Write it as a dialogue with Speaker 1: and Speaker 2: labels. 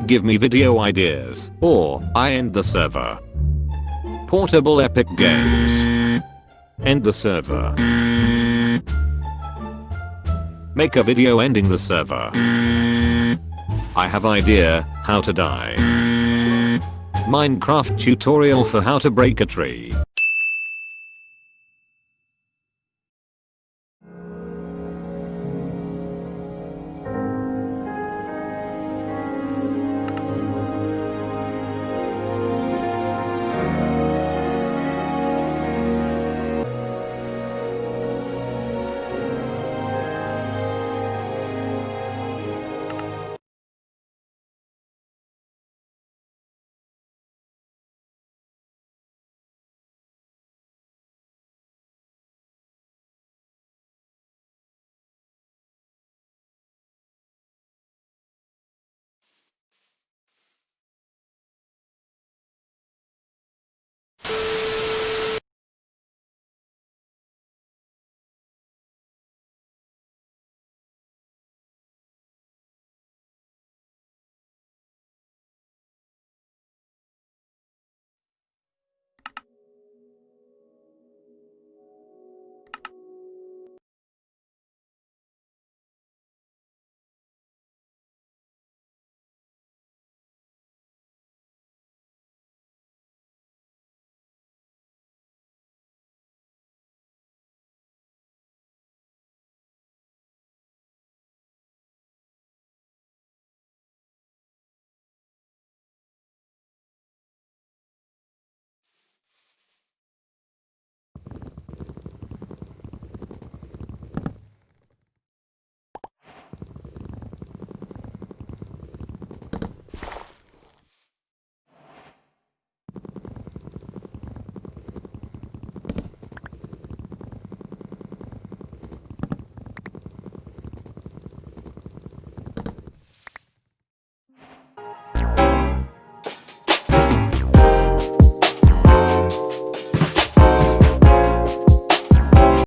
Speaker 1: Give me video ideas, or I end the server. Portable Epic Games. End the server. Make a video ending the server. I have idea how to die. Minecraft tutorial for how to break a tree.